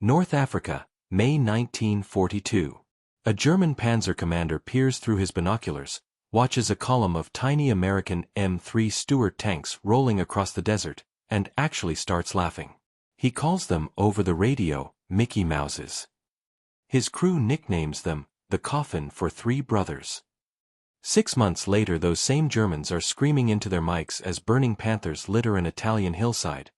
North Africa, May 1942. A German panzer commander peers through his binoculars, watches a column of tiny American M3 Stuart tanks rolling across the desert, and actually starts laughing. He calls them, over the radio, Mickey Mouses. His crew nicknames them, the Coffin for Three Brothers. 6 months later, those same Germans are screaming into their mics as burning Panthers litter an Italian hillside,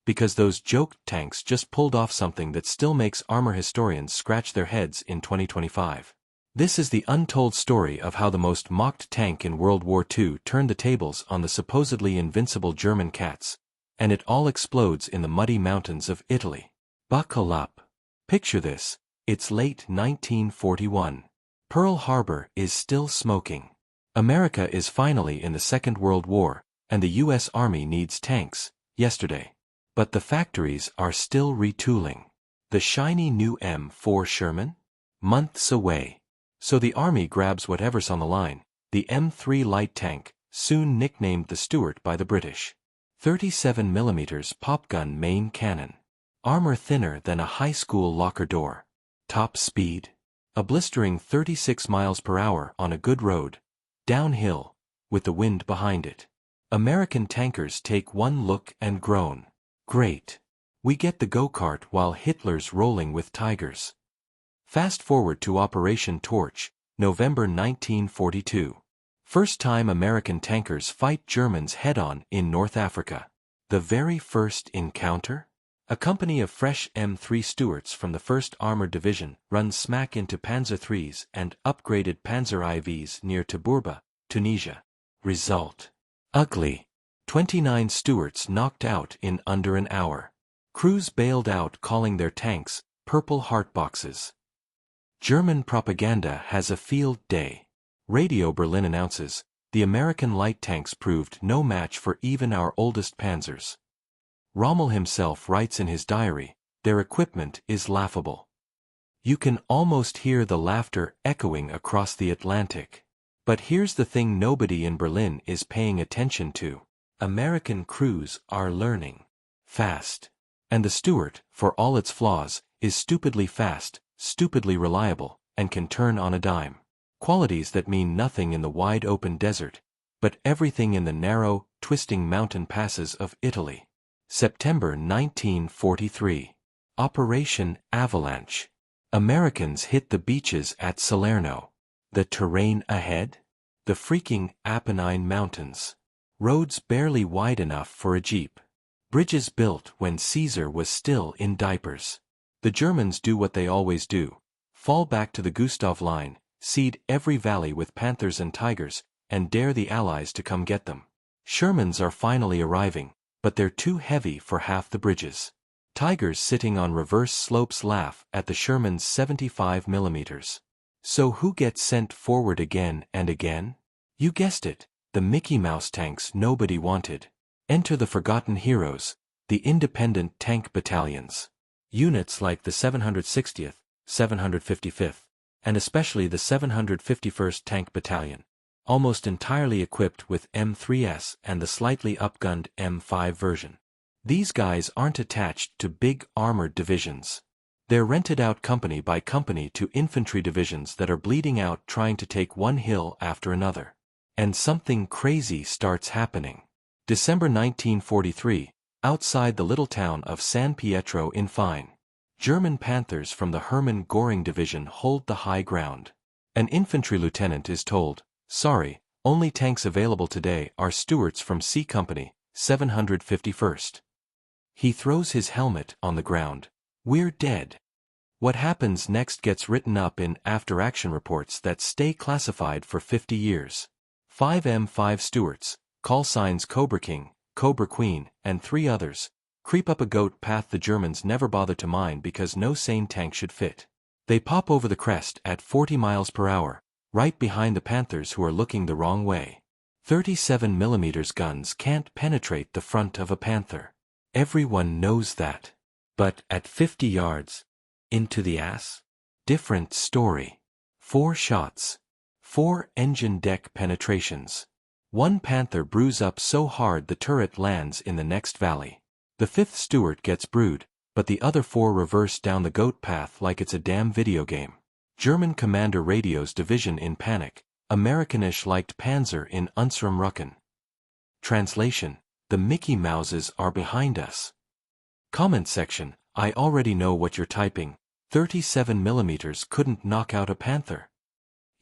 because those joke tanks just pulled off something that still makes armor historians scratch their heads in 2025. This is the untold story of how the most mocked tank in World War II turned the tables on the supposedly invincible German cats, and it all explodes in the muddy mountains of Italy. Buckle up. Picture this, it's late 1941. Pearl Harbor is still smoking. America is finally in the Second World War, and the U.S. Army needs tanks, yesterday. But the factories are still retooling. The shiny new M4 Sherman? Months away. So the Army grabs whatever's on the line, the M3 light tank, soon nicknamed the Stuart by the British. 37mm popgun main cannon. Armor thinner than a high school locker door. Top speed? A blistering 36 miles per hour on a good road. Downhill, with the wind behind it. American tankers take one look and groan. Great. We get the go-kart while Hitler's rolling with tigers. Fast forward to Operation Torch, November 1942. First time American tankers fight Germans head-on in North Africa. The very first encounter? A company of fresh M3 Stuarts from the 1st Armored Division runs smack into Panzer IIIs and upgraded Panzer IVs near Tabourba, Tunisia. Result: ugly. 29 Stuarts knocked out in under an hour. Crews bailed out, calling their tanks Purple Heart Boxes. German propaganda has a field day. Radio Berlin announces, the American light tanks proved no match for even our oldest Panzers. Rommel himself writes in his diary, their equipment is laughable. You can almost hear the laughter echoing across the Atlantic. But here's the thing nobody in Berlin is paying attention to. American crews are learning fast. And the Stuart, for all its flaws, is stupidly fast, stupidly reliable, and can turn on a dime. Qualities that mean nothing in the wide open desert, but everything in the narrow, twisting mountain passes of Italy. September 1943. Operation Avalanche. Americans hit the beaches at Salerno. The terrain ahead? The freaking Apennine Mountains. Roads barely wide enough for a jeep. Bridges built when Caesar was still in diapers. The Germans do what they always do. Fall back to the Gustav Line, seed every valley with Panthers and Tigers, and dare the Allies to come get them. Shermans are finally arriving, but they're too heavy for half the bridges. Tigers sitting on reverse slopes laugh at the Sherman's 75mm. So who gets sent forward again and again? You guessed it, the Mickey Mouse tanks nobody wanted. Enter the forgotten heroes, the independent tank battalions. Units like the 760th, 755th, and especially the 751st Tank Battalion, almost entirely equipped with M3S and the slightly upgunned M5 version. These guys aren't attached to big armored divisions. They're rented out company by company to infantry divisions that are bleeding out trying to take one hill after another. And something crazy starts happening. December 1943, outside the little town of San Pietro in Fine. German Panthers from the Hermann Göring Division hold the high ground. An infantry lieutenant is told, sorry, only tanks available today are Stuarts from C Company, 751st. He throws his helmet on the ground. We're dead. What happens next gets written up in after-action reports that stay classified for 50 years. 5 M5 Stuarts, call signs Cobra King, Cobra Queen, and 3 others, creep up a goat path the Germans never bother to mine because no sane tank should fit. They pop over the crest at 40 miles per hour, right behind the Panthers who are looking the wrong way. 37mm guns can't penetrate the front of a Panther. Everyone knows that. But at 50 yards, into the ass? Different story. 4 shots. 4 engine deck penetrations. 1 Panther brews up so hard the turret lands in the next valley. The 5th Stuart gets brewed, but the other 4 reverse down the goat path like it's a damn video game. German commander radios division in panic. Amerikanisch liked Panzer in unserem Rücken. Translation: the Mickey Mouses are behind us. Comment section: I already know what you're typing. 37mm couldn't knock out a Panther.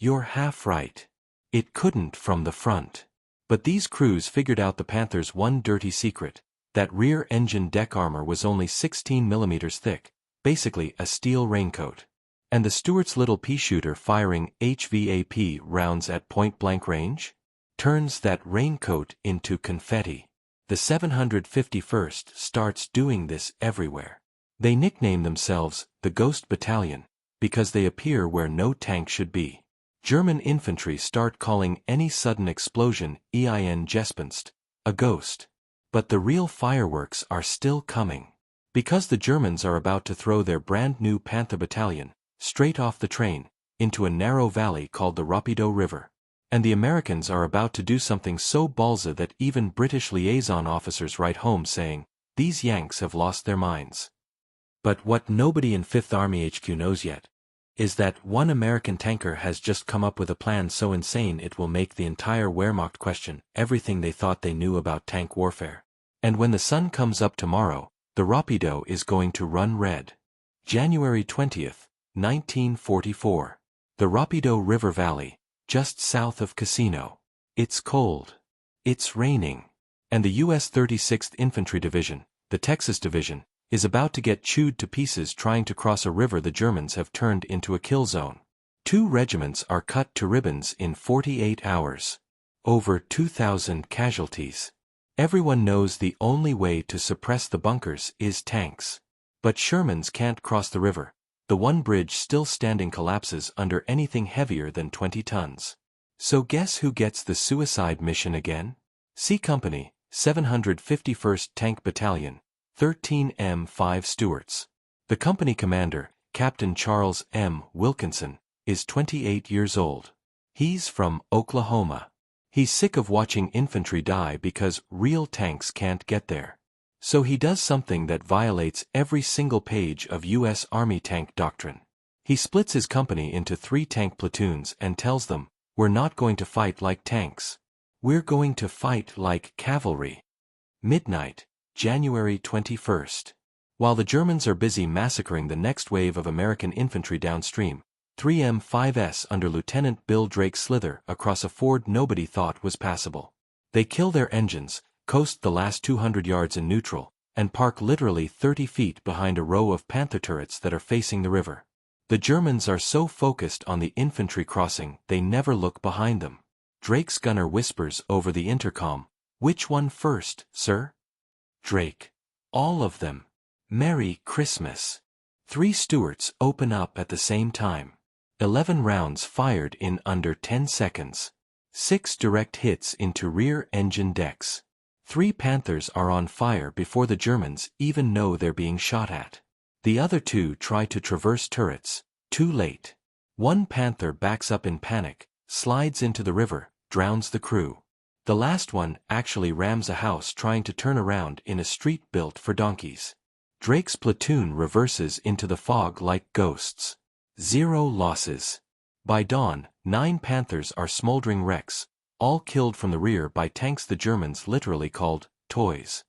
You're half right. It couldn't from the front. But these crews figured out the Panther's one dirty secret: that rear engine deck armor was only 16mm thick, basically a steel raincoat. And the Stuart's little pea shooter firing HVAP rounds at point-blank range turns that raincoat into confetti. The 751st starts doing this everywhere. They nickname themselves the Ghost Battalion because they appear where no tank should be. German infantry start calling any sudden explosion ein Gespenst, a ghost. But the real fireworks are still coming. Because the Germans are about to throw their brand new Panther battalion straight off the train into a narrow valley called the Rapido River. And the Americans are about to do something so ballsy that even British liaison officers write home saying, "These Yanks have lost their minds." But what nobody in 5th Army HQ knows yet is that one American tanker has just come up with a plan so insane it will make the entire Wehrmacht question everything they thought they knew about tank warfare. And when the sun comes up tomorrow, the Rapido is going to run red. January 20th, 1944. The Rapido River Valley, just south of Casino. It's cold. It's raining. And the U.S. 36th Infantry Division, the Texas Division, is about to get chewed to pieces trying to cross a river the Germans have turned into a kill zone. 2 regiments are cut to ribbons in 48 hours. Over 2,000 casualties. Everyone knows the only way to suppress the bunkers is tanks. But Shermans can't cross the river. The one bridge still standing collapses under anything heavier than 20 tons. So guess who gets the suicide mission again? C Company, 751st Tank Battalion, 13 M3 Stuarts. The company commander, Captain Charles M. Wilkinson, is 28 years old. He's from Oklahoma. He's sick of watching infantry die because real tanks can't get there. So he does something that violates every single page of U.S. Army tank doctrine. He splits his company into 3 tank platoons and tells them, "We're not going to fight like tanks. We're going to fight like cavalry." Midnight, January 21st. While the Germans are busy massacring the next wave of American infantry downstream, 3M5S under Lieutenant Bill Drake slither across a ford nobody thought was passable. They kill their engines, coast the last 200 yards in neutral, and park literally 30 feet behind a row of Panther turrets that are facing the river. The Germans are so focused on the infantry crossing they never look behind them. Drake's gunner whispers over the intercom, "Which one first, sir?" Drake: "All of them. Merry Christmas." 3 Stuarts open up at the same time. 11 rounds fired in under 10 seconds. 6 direct hits into rear engine decks. 3 Panthers are on fire before the Germans even know they're being shot at. The other 2 try to traverse turrets. Too late. 1 Panther backs up in panic, slides into the river, drowns the crew. The last one actually rams a house trying to turn around in a street built for donkeys. Drake's platoon reverses into the fog like ghosts. 0 losses. By dawn, 9 Panthers are smoldering wrecks, all killed from the rear by tanks the Germans literally called toys.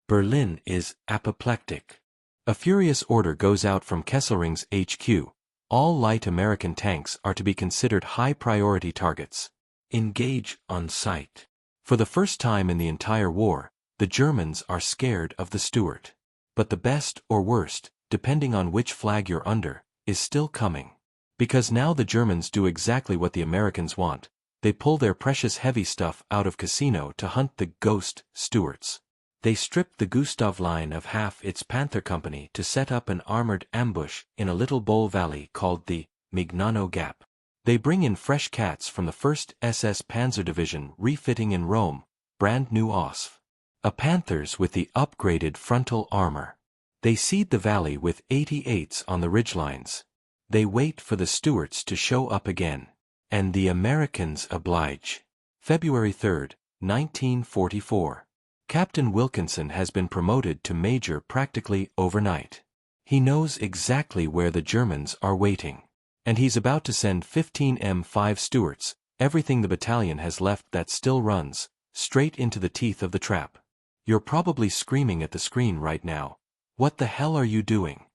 Berlin is apoplectic. A furious order goes out from Kesselring's HQ. All light American tanks are to be considered high-priority targets. Engage on sight. For the first time in the entire war, the Germans are scared of the Stuart. But the best or worst, depending on which flag you're under, is still coming. Because now the Germans do exactly what the Americans want. They pull their precious heavy stuff out of Casino to hunt the ghost Stuarts. They strip the Gustav line of half its Panther company to set up an armored ambush in a little bowl valley called the Mignano Gap. They bring in fresh cats from the 1st SS Panzer Division refitting in Rome, brand new OSF. A Panthers with the upgraded frontal armor. They seed the valley with 88s on the ridgelines. They wait for the Stuarts to show up again. And the Americans oblige. February 3, 1944. Captain Wilkinson has been promoted to major practically overnight. He knows exactly where the Germans are waiting. And he's about to send 15 M3 Stuarts, everything the battalion has left that still runs, straight into the teeth of the trap. You're probably screaming at the screen right now. What the hell are you doing?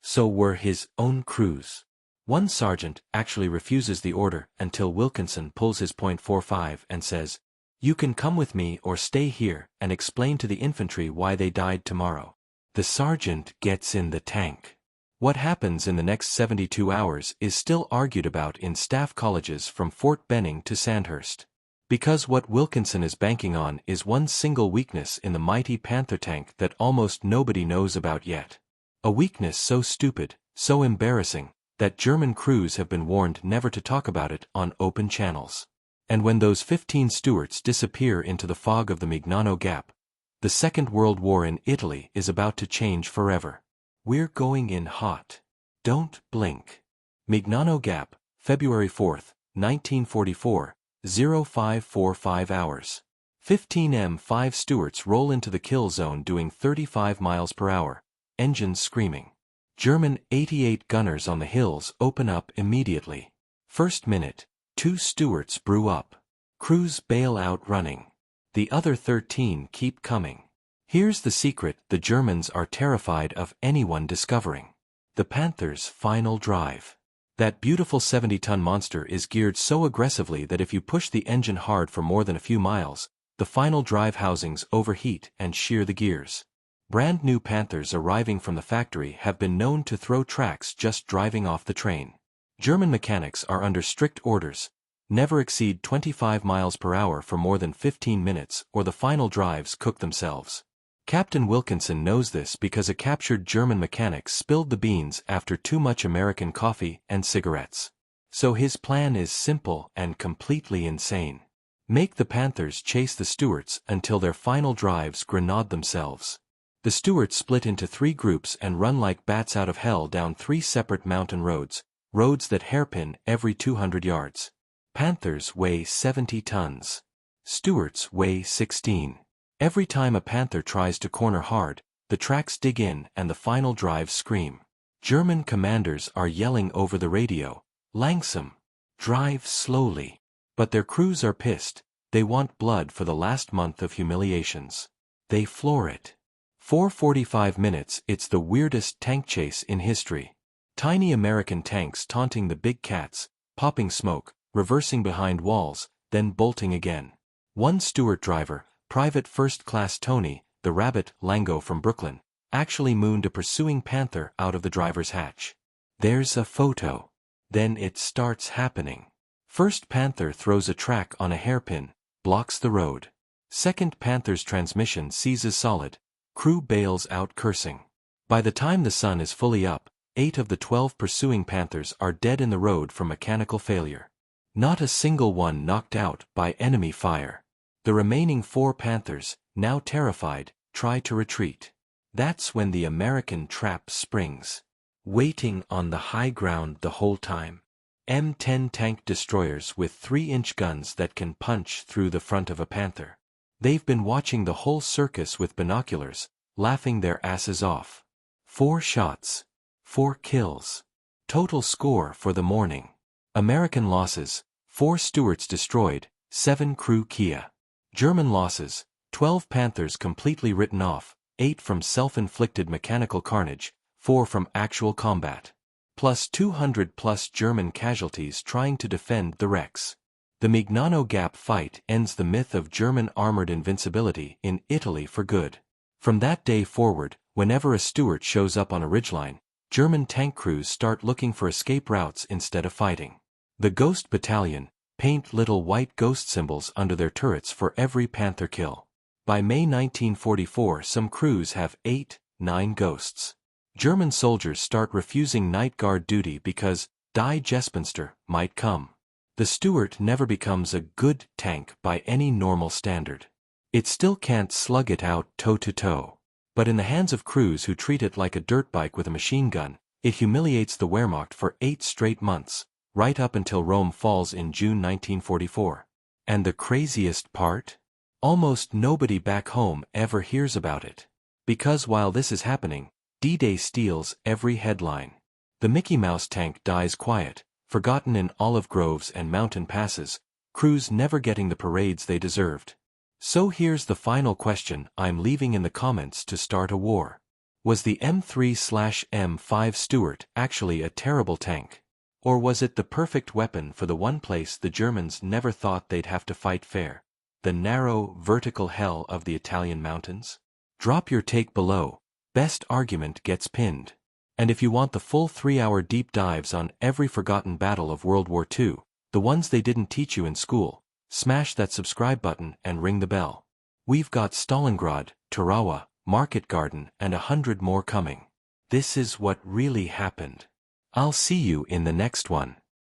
So were his own crews. One sergeant actually refuses the order until Wilkinson pulls his .45 and says, "You can come with me or stay here and explain to the infantry why they died tomorrow." The sergeant gets in the tank. What happens in the next 72 hours is still argued about in staff colleges from Fort Benning to Sandhurst. Because what Wilkinson is banking on is one single weakness in the mighty Panther tank that almost nobody knows about yet. A weakness so stupid, so embarrassing, that German crews have been warned never to talk about it on open channels. And when those 15 Stuarts disappear into the fog of the Mignano Gap, the Second World War in Italy is about to change forever. We're going in hot. Don't blink. Mignano Gap, February 4, 1944, 0545 hours. 15 M3 Stuarts roll into the kill zone doing 35 miles per hour, engines screaming. German 88 gunners on the hills open up immediately. First minute, 2 Stuarts brew up. Crews bail out running. The other 13 keep coming. Here's the secret the Germans are terrified of anyone discovering. The Panther's final drive. That beautiful 70-ton monster is geared so aggressively that if you push the engine hard for more than a few miles, the final drive housings overheat and shear the gears. Brand new Panthers arriving from the factory have been known to throw tracks just driving off the train. German mechanics are under strict orders: never exceed 25 miles per hour for more than 15 minutes or the final drives cook themselves. Captain Wilkinson knows this because a captured German mechanic spilled the beans after too much American coffee and cigarettes. So his plan is simple and completely insane. Make the Panthers chase the Stuarts until their final drives grenade themselves. The Stuarts split into 3 groups and run like bats out of hell down 3 separate mountain roads that hairpin every 200 yards. Panthers weigh 70 tons. Stuarts weigh 16. Every time a Panther tries to corner hard, the tracks dig in and the final drives scream. German commanders are yelling over the radio, "Langsam! Drive slowly!" But their crews are pissed. They want blood for the last month of humiliations. They floor it. For 45 minutes it's the weirdest tank chase in history. Tiny American tanks taunting the big cats, popping smoke, reversing behind walls, then bolting again. One Stuart driver, Private First Class Tony, the Rabbit Lango from Brooklyn, actually mooned a pursuing Panther out of the driver's hatch. There's a photo. Then it starts happening. First Panther throws a track on a hairpin, blocks the road. Second Panther's transmission seizes solid. Crew bails out cursing. By the time the sun is fully up, 8 of the 12 pursuing Panthers are dead in the road from mechanical failure. Not a single one knocked out by enemy fire. The remaining 4 Panthers, now terrified, try to retreat. That's when the American trap springs. Waiting on the high ground the whole time. M10 tank destroyers with 3-inch guns that can punch through the front of a Panther. They've been watching the whole circus with binoculars, laughing their asses off. 4 shots. 4 kills. Total score for the morning. American losses: 4 Stuarts destroyed, 7 crew Kia. German losses: 12 Panthers completely written off, 8 from self-inflicted mechanical carnage, 4 from actual combat. Plus 200 plus German casualties trying to defend the wrecks. The Mignano Gap fight ends the myth of German armored invincibility in Italy for good. From that day forward, whenever a Stuart shows up on a ridgeline, German tank crews start looking for escape routes instead of fighting. The Ghost Battalion paint little white ghost symbols under their turrets for every Panther kill. By May 1944, some crews have 8, 9 ghosts. German soldiers start refusing night guard duty because Die Gespenster might come. The Stuart never becomes a good tank by any normal standard. It still can't slug it out toe-to-toe. But in the hands of crews who treat it like a dirt bike with a machine gun, it humiliates the Wehrmacht for 8 straight months, right up until Rome falls in June 1944. And the craziest part? Almost nobody back home ever hears about it. Because while this is happening, D-Day steals every headline. The Mickey Mouse tank dies quiet, forgotten in olive groves and mountain passes, crews never getting the parades they deserved. So here's the final question I'm leaving in the comments to start a war. Was the M3/M5 Stuart actually a terrible tank? Or was it the perfect weapon for the one place the Germans never thought they'd have to fight fair? The narrow, vertical hell of the Italian mountains? Drop your take below. Best argument gets pinned. And if you want the full 3-hour deep dives on every forgotten battle of World War II, the ones they didn't teach you in school, smash that subscribe button and ring the bell. We've got Stalingrad, Tarawa, Market Garden, and 100 more coming. This is what really happened. I'll see you in the next one.